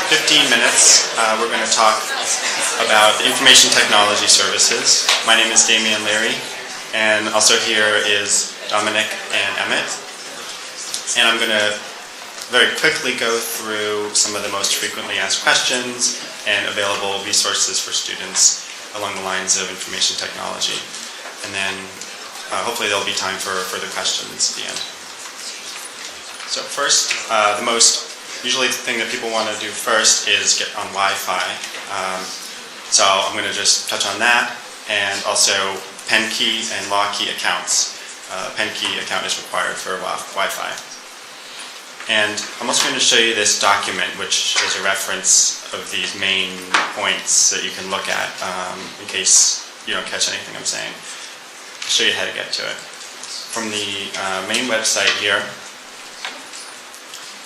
15 minutes, we're going to talk about information technology services. My name is Damian Leary, and also here is Dominic and Emmett. And I'm going to very quickly go through some of the most frequently asked questions and available resources for students along the lines of information technology. And then hopefully there'll be time for further questions at the end. So first, usually the thing that people want to do first is get on Wi-Fi. So I'm going to just touch on that, and also Penn key and law key accounts. Penn key account is required for Wi-Fi. And I'm also going to show you this document, which is a reference of these main points that you can look at in case you don't catch anything I'm saying. I'll show you how to get to it. From the main website here,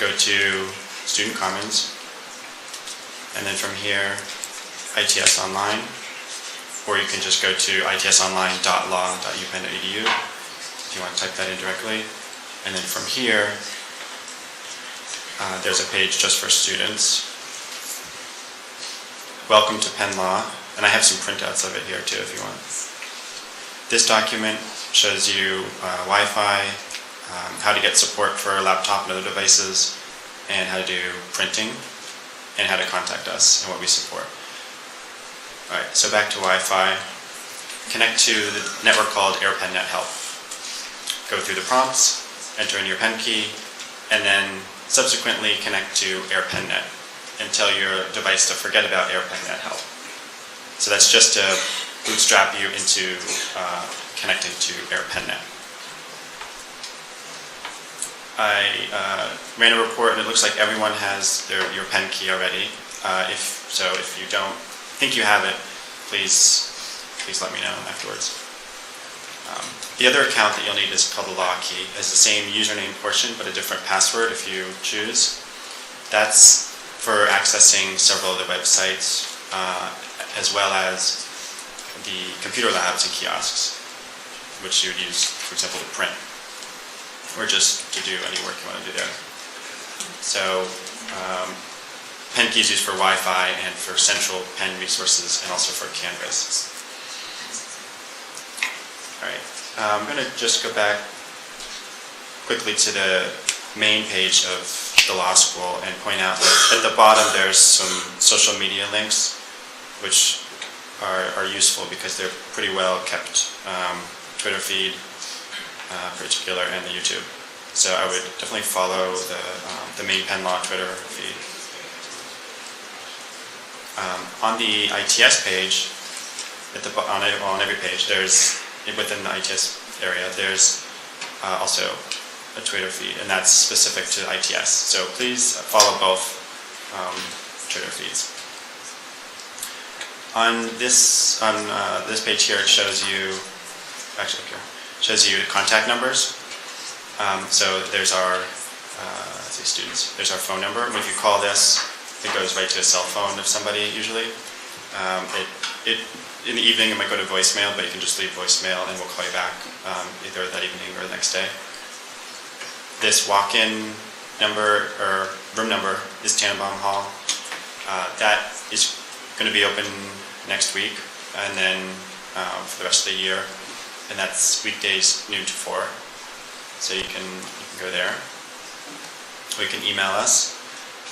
go to Student Commons, and then from here, ITS Online, or you can just go to itsonline.law.upenn.edu if you want to type that in directly. And then from here, there's a page just for students. Welcome to Penn Law, and I have some printouts of it here too if you want. This document shows you Wi-Fi, how to get support for laptop and other devices, and how to do printing, and how to contact us and what we support. Alright, so back to Wi-Fi. Connect to the network called AirPenNet Help. Go through the prompts, enter in your Penn key, and then subsequently connect to AirPenNet and tell your device to forget about AirPenNet Help. So that's just to bootstrap you into connecting to AirPenNet. I ran a report, and it looks like everyone has your Penn key already. If you don't think you have it, please let me know afterwards. The other account that you'll need is called the law key. It has the same username portion, but a different password if you choose. That's for accessing several of the websites, as well as the computer labs and kiosks, which you would use, for example, to print, or just to do any work you want to do there. So Penn key is used for Wi-Fi and for central Penn resources, and also for Canvas. All right, I'm going to just go back quickly to the main page of the law school and point out that at the bottom there's some social media links, which are useful because they're pretty well kept. Twitter feed, particular, and the YouTube. So I would definitely follow the main Penn Law Twitter feed. On the ITS page, on every page, there's within the ITS area, there's also a Twitter feed, and that's specific to ITS. So please follow both Twitter feeds. On this page here, it shows you contact numbers. So there's our students. There's our phone number. If you call this, it goes right to a cell phone of somebody usually. In the evening, it might go to voicemail, but you can just leave voicemail, and we'll call you back either that evening or the next day. This walk-in number or room number is Tannenbaum Hall. That is going to be open next week, and then for the rest of the year. And that's weekdays noon to 4. So you can go there. Or you can email us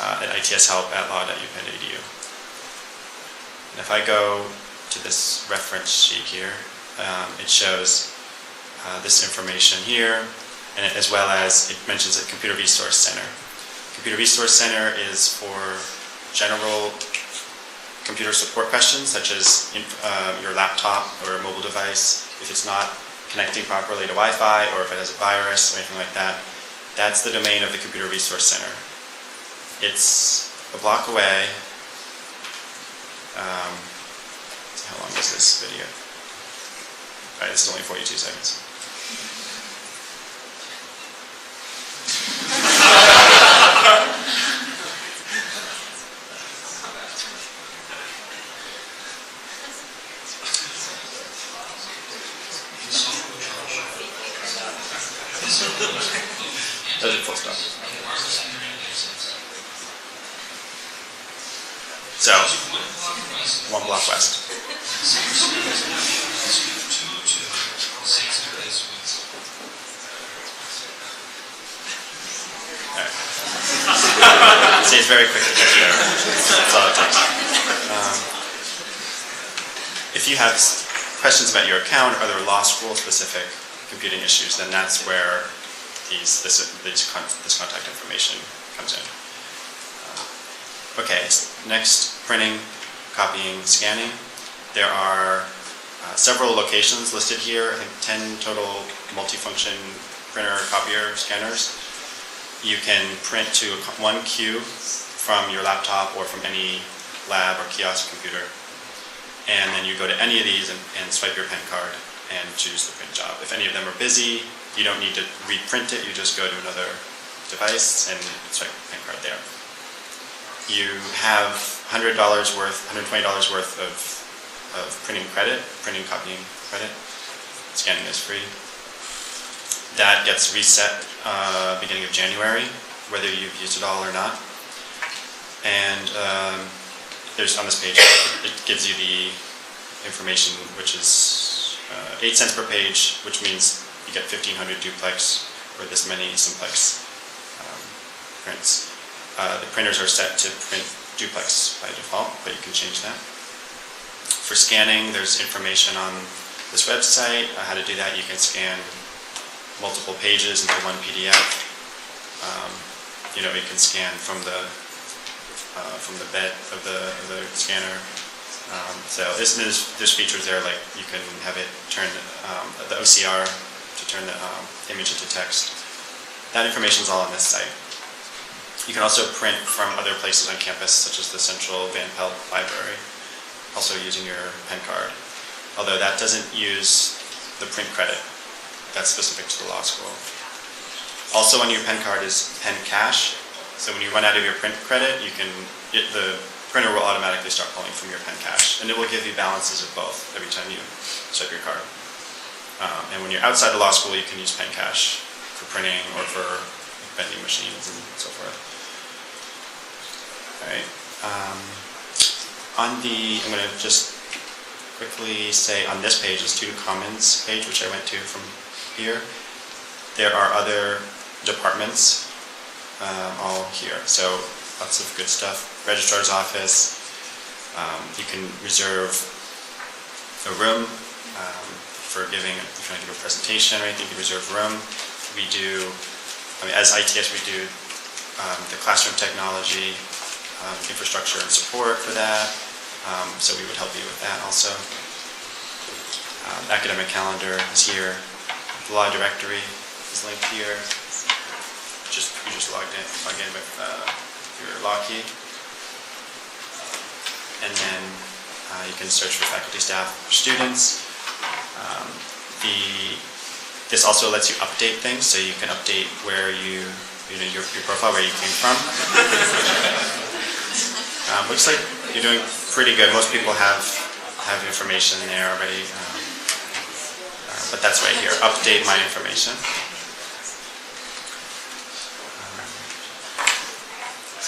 at itshelp@law.upenn.edu. And if I go to this reference sheet here, it shows this information here, and as well as it mentions a Computer Resource Center. Computer Resource Center is for general computer support questions, such as your laptop or a mobile device. If it's not connecting properly to Wi-Fi, or if it has a virus or anything like that, that's the domain of the Computer Resource Center. It's a block away. How long is this video? All right, this is only 42 seconds. That's a full stop. So, one block west. See, it's very quick to get there. That's all it takes. If you have questions about your account or other law school specific computing issues, then that's where this contact information comes in. Okay, next, printing, copying, scanning. There are several locations listed here. I think 10 total multifunction printer, copier, scanners. You can print to one queue from your laptop or from any lab or kiosk computer. And then you go to any of these and swipe your pen card and choose the print job. If any of them are busy, you don't need to reprint it, you just go to another device and swipe the pen card there. You have $100 worth, $120 worth of printing credit, printing copying credit. Scanning is free. That gets reset beginning of January, whether you've used it all or not. And there's on this page, it gives you the information, which is 8 cents per page, which means you get 1,500 duplex or this many simplex prints. The printers are set to print duplex by default, but you can change that. For scanning, there's information on this website, how to do that. You can scan multiple pages into one PDF. You can scan from the bed of the scanner. So there's features there, like you can have it turn the OCR to turn the image into text. That information is all on this site. You can also print from other places on campus, such as the Central Van Pelt Library, also using your pen card. Although that doesn't use the print credit. That's specific to the law school. Also on your pen card is pen cash. So when you run out of your print credit, the printer will automatically start pulling from your pen cash, and it will give you balances of both every time you swipe your card. And when you're outside of law school, you can use pen cash for printing or for vending machines and so forth. All right. I'm going to just quickly say on this page, the Student Commons page, which I went to from here, there are other departments all here. So lots of good stuff. Registrar's office. You can reserve a room for giving, if you want to give a presentation or anything, you can reserve room. We do, as ITS, we do the classroom technology, infrastructure and support for that. So we would help you with that also. Academic calendar is here. The law directory is linked here. You just log in with your law key. And then you can search for faculty, staff, students. This also lets you update things, so you can update where your profile, where you came from. Looks like you're doing pretty good. Most people have information there already, but that's right here. Update my information.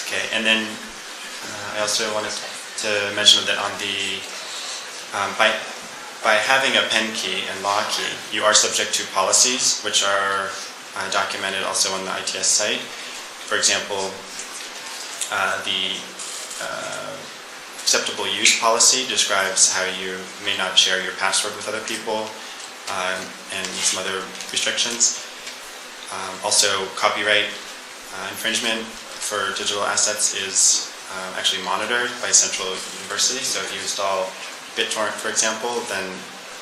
Okay, and then I also wanted to mention that on the by having a Penn key and law key, you are subject to policies, which are documented also on the ITS site. For example, the acceptable use policy describes how you may not share your password with other people, and some other restrictions. Also, copyright infringement for digital assets is actually monitored by Central University. So if you install BitTorrent, for example, then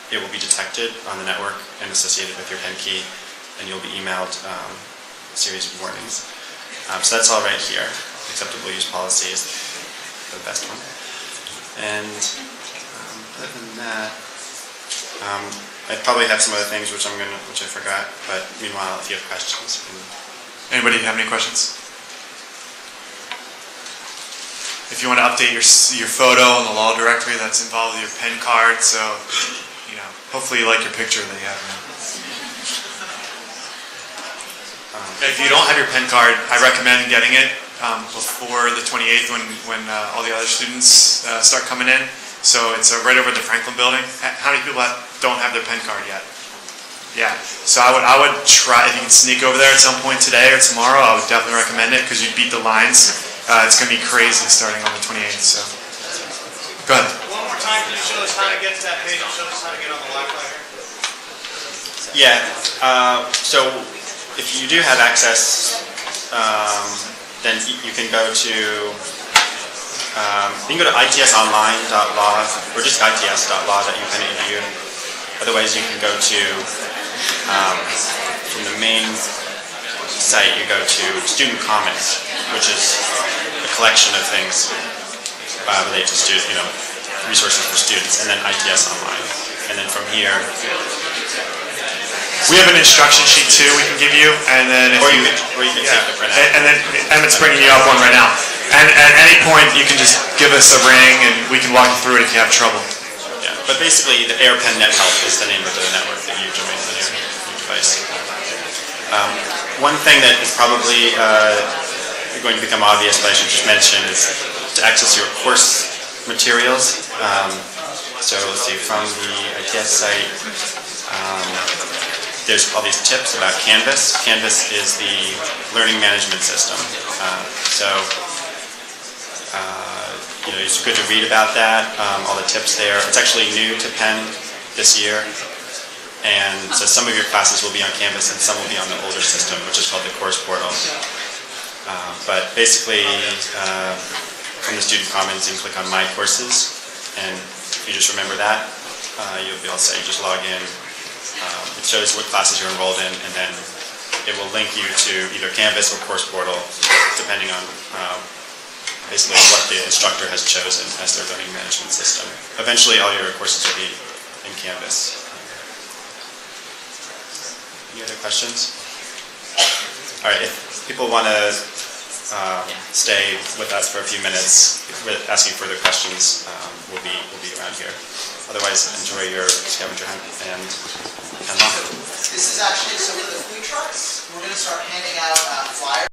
it will be detected on the network and associated with your Penn key, and you'll be emailed a series of warnings. So that's all right here. Acceptable use policy is the best one. And other than that, I probably have some other things which I forgot. But meanwhile, if you have questions, anybody have any questions? If you want to update your photo in the law directory, that's involved with your pen card. So, hopefully you like your picture that you have now. If you don't have your pen card, I recommend getting it. before the 28th when all the other students start coming in. So it's right over at the Franklin building. How many people don't have their Penn card yet? Yeah. So I would try, if you can sneak over there at some point today or tomorrow, I would definitely recommend it because you'd beat the lines. It's going to be crazy starting on the 28th. So go ahead. One more time, can you show us how to get to that page and show us how to get on the Wi-Fi here? Yeah, so if you do have access, then you can go to itsonline.law or just its.law.upenn.edu. Otherwise, you can go to from the main site. You go to Student Commons, which is a collection of things related to resources for students, and then ITS Online, and then from here. We have an instruction sheet too we can give you, and then if or you can take the printout. and then Emmett's bringing you up one right now. And at any point you can just give us a ring and we can walk you through it if you have trouble. Yeah, but basically the AirPen Net Help is the name of the network that you join on your device. One thing that is probably going to become obvious, but I should just mention, is to access your course materials. So let's see, from the ITS site. There's all these tips about Canvas. Canvas is the learning management system. It's good to read about that, all the tips there. It's actually new to Penn this year. And so some of your classes will be on Canvas and some will be on the older system, which is called the Course Portal. But basically, from the Student Commons, you can click on My Courses. And if you just remember that, you'll be all set. You just log in. It shows what classes you're enrolled in, and then it will link you to either Canvas or Course Portal, depending on basically what the instructor has chosen as their learning management system. Eventually, all your courses will be in Canvas. Any other questions? All right, if people want to stay with us for a few minutes, asking further questions, we'll be around here. Otherwise, enjoy your scavenger hunt and This is actually, so for the food trucks, we're going to start handing out flyers.